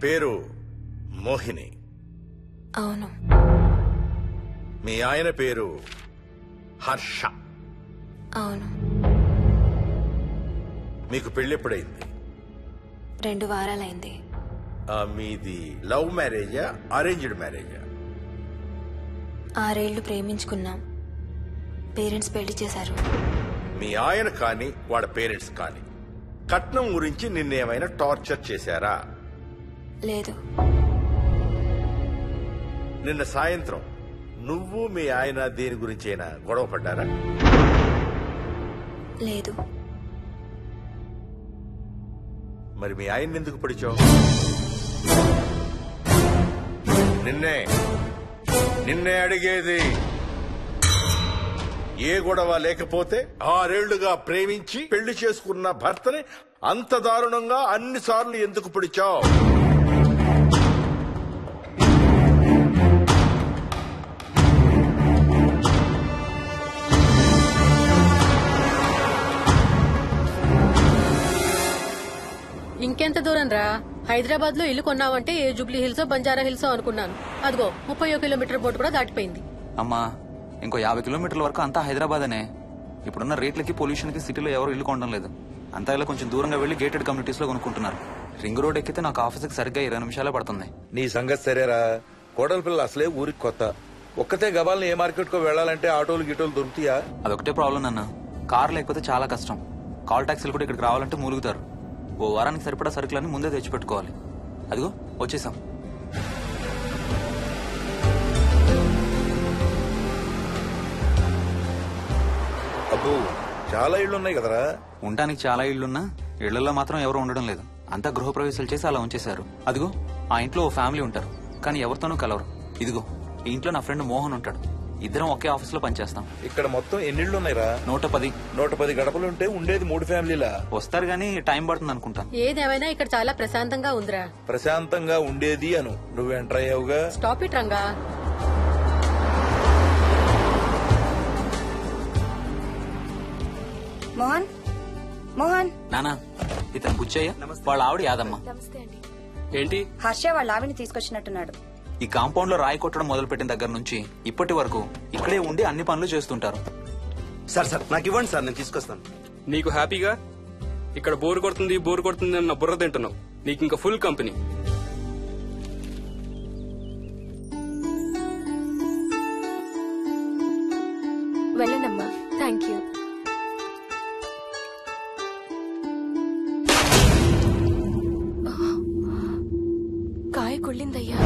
పేరు మోహిని? అవును. మీ ఆయన పేరు హర్ష? అవును. మీకు పెళ్ళెప్పుడైంది? 2 వారాలైంది. మీది లవ్ మ్యారేజా అరేంజ్డ్ మ్యారేజా? 6 ఏళ్లు ప్రేమించుకున్నాం. పేరెంట్స్ పెళ్లి చేశారు. మీ ఆయన కానీ వాళ్ళ పేరెంట్స్ కానీ కట్నం గురించి నిన్నేమైనా టార్చర్ చేశారా? లేదు. నిన్న సాయంత్రం నువ్వు మీ ఆయన దేని గురించైనా గొడవ పడ్డారా? లేదు. మరి మీ ఆయన ఎందుకు పడిచావు? నిన్నే అడిగేది. ఏ గొడవ లేకపోతే 6 ఏళ్లుగా ప్రేమించి పెళ్లి చేసుకున్న భర్తని అంత దారుణంగా అన్నిసార్లు ఎందుకు పిడిచావు? ఇంకెంత దూరం రా? హైదరాబాద్ లో ఇల్లు కొన్నావంటే ఏ జూబ్లీ హిల్సో బంజారా హిల్సో అనుకున్నాను. అదిగో 30 కిలోమీటర్ బోర్డు కూడా దాటిపోయింది. అమ్మా, ఇంకో 50 కిలోమీటర్ల వరకు అంతా హైదరాబాద్ అనే. ఇప్పుడున్న రేట్లకి పొల్యూషన్ కి సిటీలో ఎవరు ఇల్లు కొనడం లేదు. అంతా ఇలా కొంచెం దూరంగా వెళ్లి గేటెడ్ కమ్యూనిటీస్ లో కొనుక్కుంటున్నారు. రింగ్ రోడ్ ఎక్కితే నాకు ఆఫీస్కి సరిగ్గా 20 నిమిషాలే పడుతుంది. నీ సంగతి సరేరా, కోడల పిల్ల అసలే ఊరికి కొత్త. ఒక్కతే గబాల్ని ఏ మార్కెట్ కో వెళ్లాలంటే ఆటోలు గిటోలు దొరుకుతాయా? అదొకటే ప్రాబ్లం అన్న. కార్ లేకపోతే చాలా కష్టం. కాల్ టాక్సీలు కూడా ఇక్కడికి రావాలంటే మూలుగుతారు. ఓ వారానికి సరిపడా సరుకులన్నీ ముందే తెచ్చిపెట్టుకోవాలి. అదిగో వచ్చేసాం. అబ్బో, చాలా ఇళ్లున్నాయి కదరా. ఉండటానికి చాలా ఇళ్లున్నా ఇళ్లలో మాత్రం ఎవరు ఉండడం లేదు. అంతా గృహప్రవేశాలు చేసి అలా ఉంచేశారు. అదిగో ఆ ఇంట్లో ఓ ఫ్యామిలీ ఉంటారు, కానీ ఎవరితోనూ కలవరు. ఇదిగో ఈ ఇంట్లో నా ఫ్రెండ్ మోహన్ ఉంటాడు. ఇద్దరం ఒకే ఆఫీస్ లో పనిచేస్తాం. ఇక్కడ మొత్తం ఎన్నిళ్లున్నాయిరా? 110. 110 గడపలుంటే ఉండేది 3 ఫ్యామిలీలా. వస్తారు గానీ టైం పడుతుంది అనుకుంటా. ఏదేమైనా ఇక్కడ చాలా ప్రశాంతంగా ఉందిరా. ప్రశాంతంగా ఉండేది అను, నువ్వు ఎంటర్ అయ్యావుగా. Stop it Ranga. మోహన్, మోహన్. నానా, ఇతను బుచ్చయ్య, వాళ్ళ ఆవిడ యాదమ్మ. ఏంటి? హర్ష వాళ్ళ ఆవిని తీసుకొచ్చినట్టున్నాడు. ఈ కాంపౌండ్ లో రాయి కొట్టడం మొదలు పెట్టిన దగ్గర నుంచి ఇప్పటి వరకు ఇక్కడే ఉండి అన్ని పనులు చేస్తుంటారు. సార్ నాకు ఇవ్వండి సార్, నేను తీసుకొస్తాను. నీకు హ్యాపీగా ఇక్కడ బోర్ కొడుతుంది అన్న బుర్ర తింటున్నావు. నీకు ఇంకా ఫుల్ కంపెనీ. వెళ్ళండమ్మా. Thank you. కాయ కుళ్ళిందయ్యా.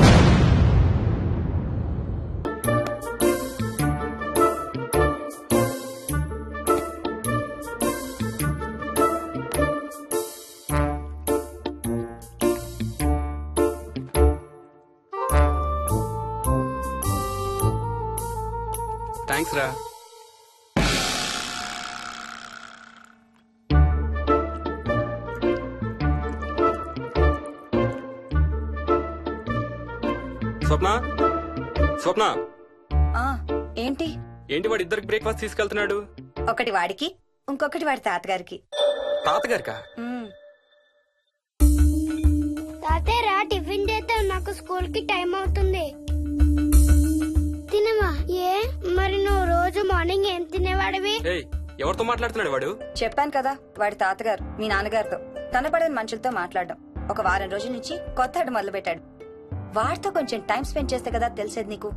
థ్యాంక్స్ రా. స్వప్న ఏంటి ఏంటి వాడి ఇద్దరికి బ్రేక్ఫాస్ట్ తీసుకెళ్తున్నాడు? ఒకటి వాడికి, ఇంకొకటి వాడి తాతగారికి. తాతగారికా? తాతయ్యరా, టిఫిన్ చేద్దాం, నాకు స్కూల్ కి టైం అవుతుంది. తినమా? ఏ మరి నువ్వు రోజు మార్నింగ్ ఏం తినేవాడివి? ఎవరితో మాట్లాడుతున్నాడు వాడు? చెప్పాను కదా, వాడి తాతగారు మీ నాన్నగారితో కనపడని మనుషులతో మాట్లాడడం. ఒక వారం రోజుల నుంచి కొత్త ఆట మొదలు పెట్టాడు. వాడితో కొంచెం టైం స్పెండ్ చేస్తే కదా తెలిసేది నీకు.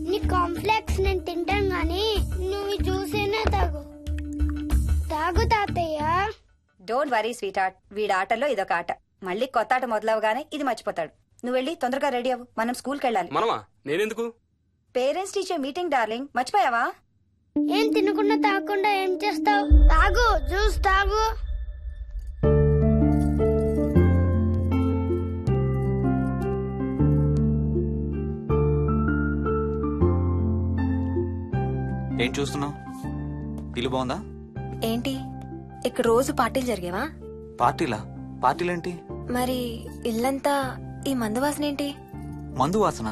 నీ కాంప్లెక్స్ నేను తింటాను గానీ నువ్వు జ్యూసేనా తాగు. తాగు తాతయ్య. డోంట్ వరీ స్వీట్ హార్ట్, వీడి ఆటల్లో ఇదొక ఆట. మళ్ళీ కొత్త ఆట మొదలవగానే ఇది మర్చిపోతాడు. నువ్వు వెళ్ళి తొందరగా రెడీ అవ్వు, మనం స్కూల్కి వెళ్ళాలి. మనమా? నేనెందుకు? పేరెంట్స్ టీచర్ మీటింగ్ డార్లింగ్, మర్చిపోయావా? ఏం తినకుండా తాగకుండా ఏం చేస్తావు? తాగు, జ్యూస్ తాగు. ఏం చూస్తున్నావు? ఇల్లు బాగుందా? ఏంటి ఇక్కడ రోజు పార్టీలు జరిగేవా? పార్టీలా? పార్టీలేంటి? మరి ఇల్లంతా ఈ మందు వాసన ఏంటి? మందు వాసన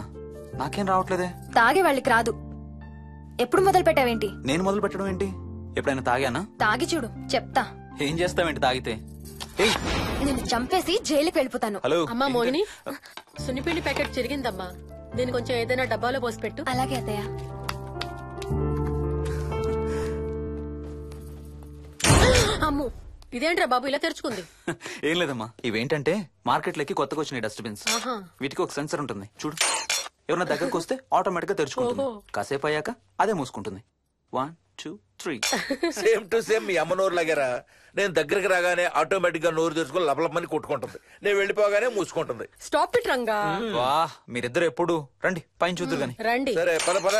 నాకేం రావట్లేదే. తాగే వాళ్ళకి రాదు. ఎప్పుడు మొదలు పెట్టావేంటి? నేను మొదలు పెట్టడం ఏంటి? ఎప్పుడైనా తాగానా? తాగి చూడు, చెప్తా. ఏం చేస్తావేంటి తాగితే? నేను చంపేసి జైలుకి వెళ్ళిపోతాను. హలో అమ్మా మోహిని, సున్నిపిండి ప్యాకెట్ చిరిగిందమ్మా. దీని కొంచెం ఏదైనా డబ్బాలో పోసి పెట్టు. అలాగే అత్తయ్య. అమ్ము, ఇదేంట్రా బాబు ఇలా తెరుచుకుంది? ఏం లేదమ్మా, ఇవేంటంటే మార్కెట్లోకి కొత్తగా వచ్చినాయి డస్ట్బిన్స్. ఆహా. వీటికి ఒక సెన్సర్ ఉంటుంది చూడు. ఎవరన్నా దగ్గరకు వస్తే ఆటోమేటిక్ గా తెరుచుకుంటుంది. ఓహో. కాసేపు అయ్యాక అదే మూసుకుంటుంది. 1 2 3. సేమ్ టు సేమ్ మీ అమ్మ నోరు లాగారా. నేను దగ్గరికి రాగానే ఆటోమేటిక్ గా నోరు తెరుచుకొని లపలపని కొట్టుకుంటుంది. నేను వెళ్ళిపోగానే మూసుకుంటుంది. Stop it Ranga. వా, మీరిద్దరు ఎప్పుడు రండి పైన చూద్దరు గాని. రండి. సరే పద పద.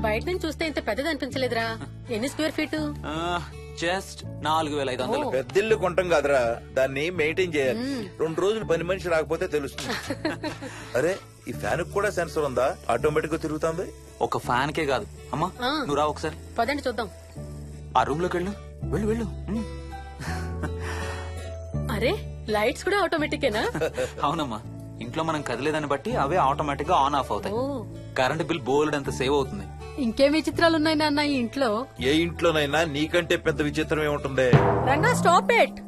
బయట నుంచి చూస్తే ఇంత పెద్దది అనిపించలేదురా. ఎన్ని స్క్వేర్ ఫీట్? జస్ట్ 4500. పెద్దిల్లు కొంటాం కాదురా, దాన్ని మెయింటైన్ చేయాలి. 2 రోజులు పని మనిషి రాకపోతే తెలుస్తుంది. అరే, ఈ ఫ్యాన్ కూడా సెన్సర్ ఉందా? ఆటోమేటిక్ గా తిరుగుతుంది. ఒక ఫ్యాన్ కే కాదు. అమ్మా నువ్వు రా ఒకసారి. పదండి చూద్దాం. ఆ రూమ్ లోకి వెళ్ళు. వెళ్ళు వెళ్ళు. అరే, లైట్స్ కూడా ఆటోమేటికేనా? అవునమ్మా, ఇంట్లో మనం కదిలేదాన్ని బట్టి అవే ఆటోమేటిక్ గా ఆన్ ఆఫ్ అవుతాయి. ఓ, కరెంట్ బిల్ బోల్డ్ అంత సేవ్ అవుతుంది. ఇంకేం విచిత్రాలు ఉన్నాయి నాన్న ఈ ఇంట్లో? ఏ ఇంట్లోనైనా నీకంటే పెద్ద విచిత్రం ఏముంటుంది? Ranga stop it.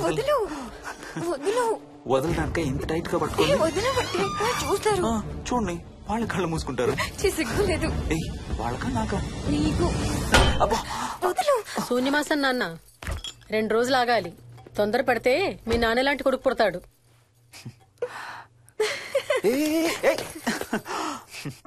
వదులు వదులు వదలడానిక ఇంత టైట్ గా పట్టుకోండి. వదిలి చూస్తారు. చూడండి, వాళ్ళ కళ్ళు మూసుకుంటారు. సిగ్గులేదు ఏయ్, వాళ్ళకా నాకా? నీకు. అబ్బా, వదులు. శూన్యమాసం నాన్న, 2 రోజులు ఆగాలి. తొందర పడితే మీ నాన్న లాంటి కొడుకు పుడతాడు. ఏయ్, ఏయ్, ఏయ్.